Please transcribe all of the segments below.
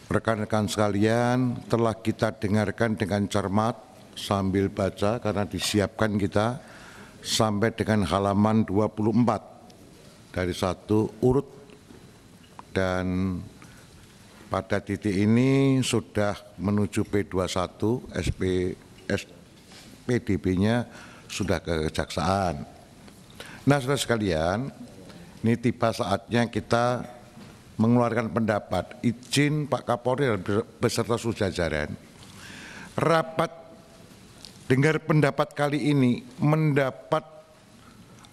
rekan-rekan sekalian, telah kita dengarkan dengan cermat sambil baca karena disiapkan kita sampai dengan halaman 24 dari satu urut, dan pada titik ini sudah menuju P21, SPDB-nya sudah ke kejaksaan. Nah, saudara sekalian, ini tiba saatnya kita mengeluarkan pendapat. Izin Pak Kapolri dan beserta seluruh jajaran, rapat dengar pendapat kali ini mendapat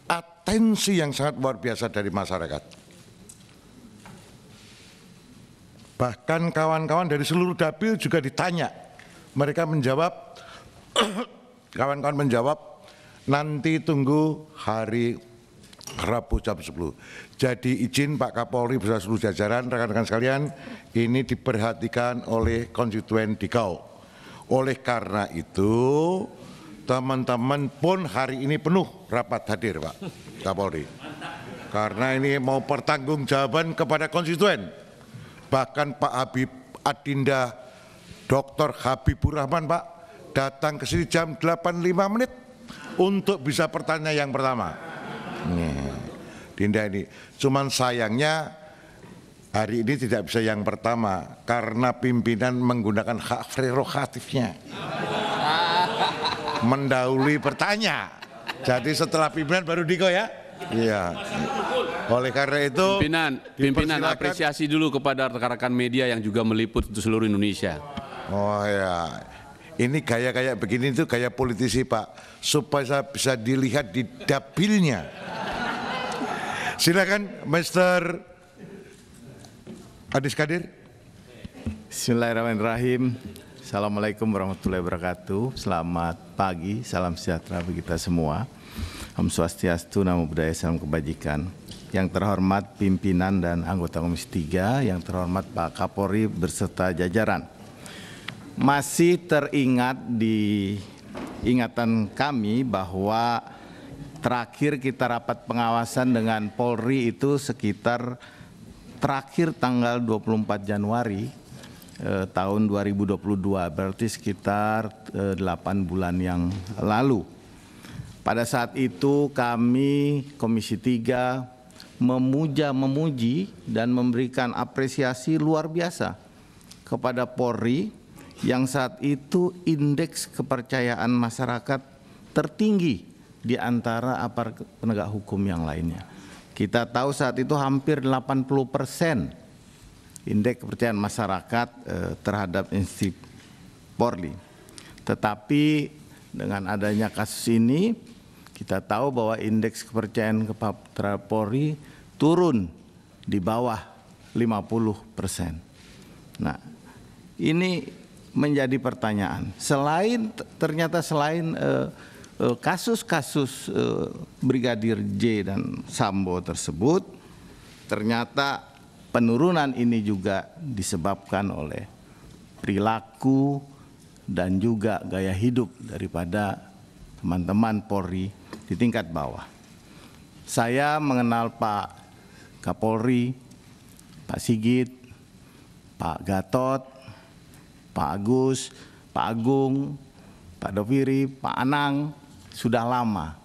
atensi yang sangat luar biasa dari masyarakat. Bahkan kawan-kawan dari seluruh dapil juga ditanya. Mereka menjawab, kawan-kawan menjawab, nanti tunggu hari Rabu jam 10. Jadi izin Pak Kapolri beserta seluruh jajaran, rekan-rekan sekalian, ini diperhatikan oleh konstituen Dikau. Oleh karena itu, teman-teman pun hari ini penuh rapat hadir Pak Kapolri. Karena ini mau pertanggungjawaban kepada konstituen. Bahkan Pak Habib Adinda Dr. Habibur Rahman Pak datang ke sini jam 8.05 menit untuk bisa bertanya yang pertama. Dinda ini, cuman sayangnya hari ini tidak bisa yang pertama karena pimpinan menggunakan hak prerogatifnya mendahului bertanya. Jadi setelah pimpinan baru Diko ya. Iya. Oleh karena itu pimpinan apresiasi dulu kepada rekan-rekan media yang juga meliput untuk seluruh Indonesia. Oh ya, ini gaya kayak begini itu gaya politisi Pak, supaya bisa dilihat di dapilnya. Silakan Mr. Adis Kadir. Bismillahirrahmanirrahim. Assalamualaikum warahmatullahi wabarakatuh. Selamat pagi, salam sejahtera bagi kita semua. Om Swastiastu, Namo Buddhaya, salam kebajikan. Yang terhormat pimpinan dan anggota Komisi 3, yang terhormat Pak Kapolri beserta jajaran. Masih teringat di ingatan kami bahwa terakhir kita rapat pengawasan dengan Polri itu sekitar terakhir tanggal 24 Januari tahun 2022, berarti sekitar 8 bulan yang lalu. Pada saat itu kami Komisi 3 memuji dan memberikan apresiasi luar biasa kepada Polri yang saat itu indeks kepercayaan masyarakat tertinggi di antara aparat penegak hukum yang lainnya. Kita tahu saat itu hampir 80% indeks kepercayaan masyarakat terhadap institusi Polri. Tetapi dengan adanya kasus ini, kita tahu bahwa indeks kepercayaan terhadap Polri turun di bawah 50%. Nah, ini menjadi pertanyaan. Ternyata selain kasus-kasus Brigadir J dan Sambo tersebut, ternyata penurunan ini juga disebabkan oleh perilaku dan juga gaya hidup daripada teman-teman Polri di tingkat bawah. Saya mengenal Pak Kapolri, Pak Sigit, Pak Gatot, Pak Agus, Pak Agung, Pak Doviri, Pak Anang sudah lama.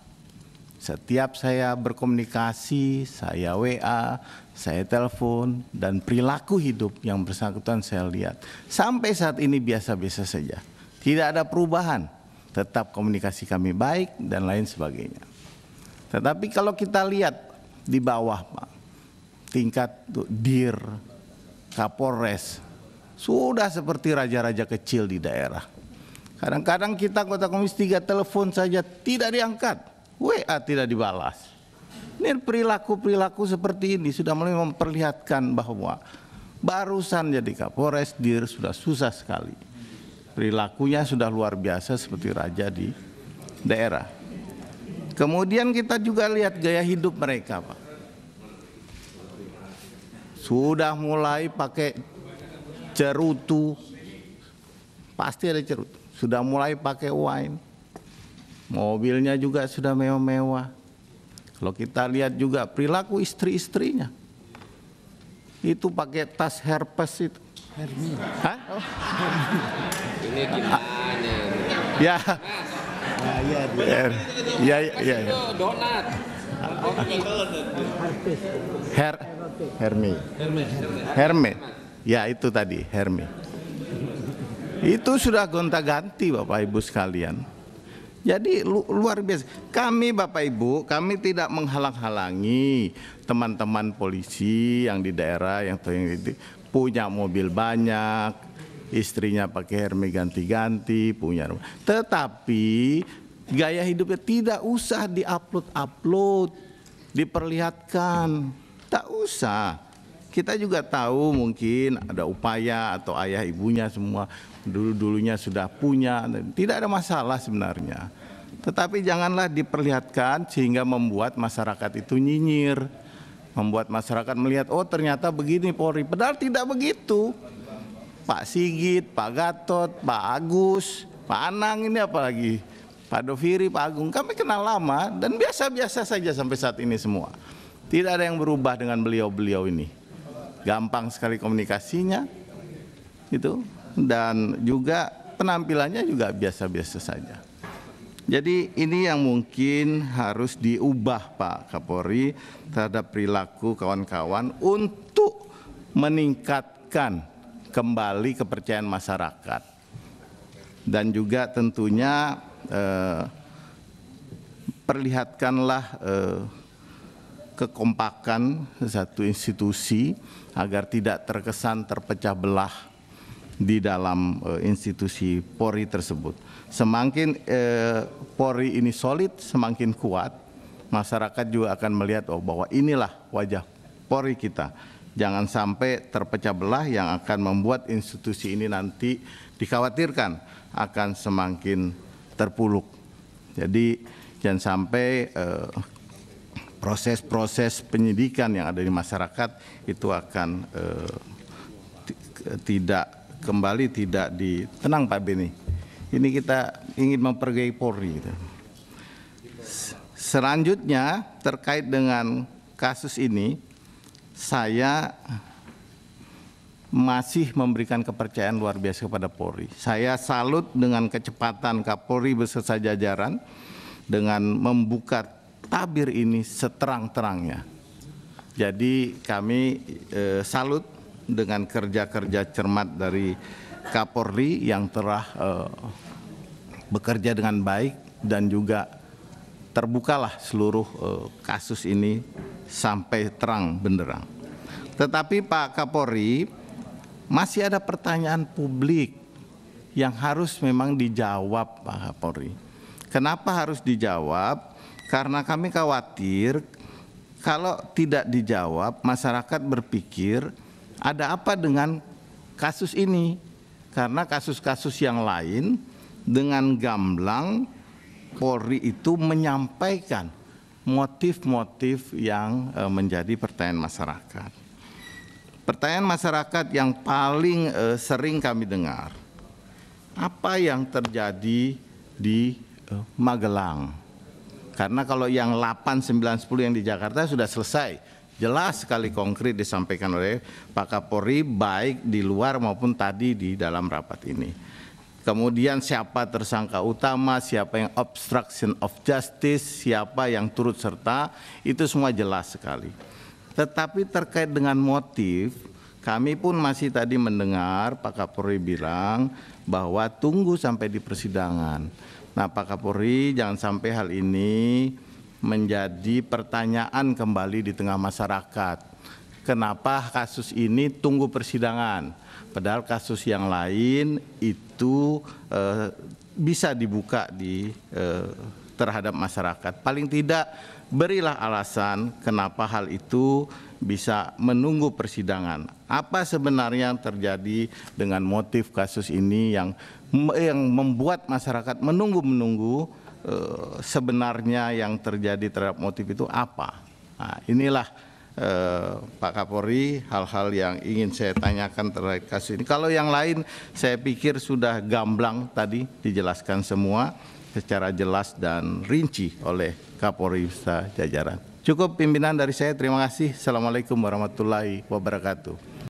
Setiap saya berkomunikasi, saya WA, saya telepon, dan perilaku hidup yang bersangkutan saya lihat. Sampai saat ini biasa-biasa saja. Tidak ada perubahan. Tetap komunikasi kami baik dan lain sebagainya. Tetapi kalau kita lihat di bawah Pak, tingkat Dir, Kapolres, sudah seperti raja-raja kecil di daerah. Kadang-kadang kita anggota Komisi 3 telepon saja tidak diangkat, WA tidak dibalas. Ini perilaku-perilaku seperti ini sudah mulai memperlihatkan bahwa barusan jadi Kapolres, Dir sudah susah sekali. Perilakunya sudah luar biasa seperti raja di daerah. Kemudian kita juga lihat gaya hidup mereka, Pak. Sudah mulai pakai cerutu, pasti ada cerutu. Sudah mulai pakai wine, mobilnya juga sudah mewah-mewah. Kalau kita lihat juga perilaku istri-istrinya, itu pakai tas Hermes itu, Hah? Oh. Ini gimana? Ya. Ya. Donat. Herme. Ya, itu tadi Herme. Itu sudah gonta-ganti Bapak Ibu sekalian. Jadi luar biasa. Kami Bapak Ibu, kami tidak menghalang-halangi teman-teman polisi yang di daerah yang punya mobil banyak, istrinya pakai Herme ganti-ganti, punya rumah. Tetapi gaya hidupnya tidak usah diupload, diperlihatkan. Tak usah. Kita juga tahu mungkin ada upaya atau ayah ibunya semua dulunya sudah punya, tidak ada masalah sebenarnya. Tetapi janganlah diperlihatkan sehingga membuat masyarakat itu nyinyir, membuat masyarakat melihat oh ternyata begini Polri, padahal tidak begitu. Pak Sigit, Pak Gatot, Pak Agus, Pak Anang ini apalagi, Pak Doviri, Pak Agung, kami kenal lama dan biasa-biasa saja sampai saat ini semua. Tidak ada yang berubah dengan beliau-beliau ini. Gampang sekali komunikasinya, gitu. Dan juga penampilannya juga biasa-biasa saja. Jadi ini yang mungkin harus diubah Pak Kapolri terhadap perilaku kawan-kawan untuk meningkatkan kembali kepercayaan masyarakat. Dan juga tentunya perlihatkanlah kekompakan satu institusi agar tidak terkesan terpecah belah di dalam institusi Polri tersebut. Semakin Polri ini solid, semakin kuat, masyarakat juga akan melihat oh bahwa inilah wajah Polri kita. Jangan sampai terpecah belah yang akan membuat institusi ini nanti dikhawatirkan akan semakin terpuruk. Jadi jangan sampai proses-proses penyidikan yang ada di masyarakat itu akan tidak tenang Pak Beni. Ini kita ingin memperbaiki Polri. Selanjutnya terkait dengan kasus ini, saya masih memberikan kepercayaan luar biasa kepada Polri. Saya salut dengan kecepatan Kapolri beserta jajaran dengan membuka tabir ini seterang-terangnya. Jadi kami salut dengan kerja-kerja cermat dari Kapolri yang telah bekerja dengan baik dan juga terbukalah seluruh kasus ini sampai terang benderang. Tetapi Pak Kapolri, masih ada pertanyaan publik yang harus memang dijawab Pak Kapolri. Kenapa harus dijawab? Karena kami khawatir kalau tidak dijawab masyarakat berpikir ada apa dengan kasus ini. Karena kasus-kasus yang lain dengan gamblang Polri itu menyampaikan motif-motif yang menjadi pertanyaan masyarakat. Pertanyaan masyarakat yang paling sering kami dengar, apa yang terjadi di Magelang? Karena kalau yang 8, 9, 10 yang di Jakarta sudah selesai, jelas sekali konkret disampaikan oleh Pak Kapolri baik di luar maupun tadi di dalam rapat ini. Kemudian siapa tersangka utama, siapa yang obstruction of justice, siapa yang turut serta, itu semua jelas sekali. Tetapi terkait dengan motif, kami pun masih tadi mendengar Pak Kapolri bilang bahwa tunggu sampai di persidangan. Nah Pak Kapolri, jangan sampai hal ini menjadi pertanyaan kembali di tengah masyarakat. Kenapa kasus ini tunggu persidangan? Padahal kasus yang lain itu bisa dibuka terhadap masyarakat. Paling tidak berilah alasan kenapa hal itu bisa menunggu persidangan. Apa sebenarnya yang terjadi dengan motif kasus ini yang membuat masyarakat menunggu sebenarnya yang terjadi terhadap motif itu apa? Nah, inilah Pak Kapolri hal-hal yang ingin saya tanyakan terkait kasus ini. Kalau yang lain saya pikir sudah gamblang tadi dijelaskan semua secara jelas dan rinci oleh Kapolri beserta jajaran. Cukup pimpinan dari saya, terima kasih. Assalamualaikum warahmatullahi wabarakatuh.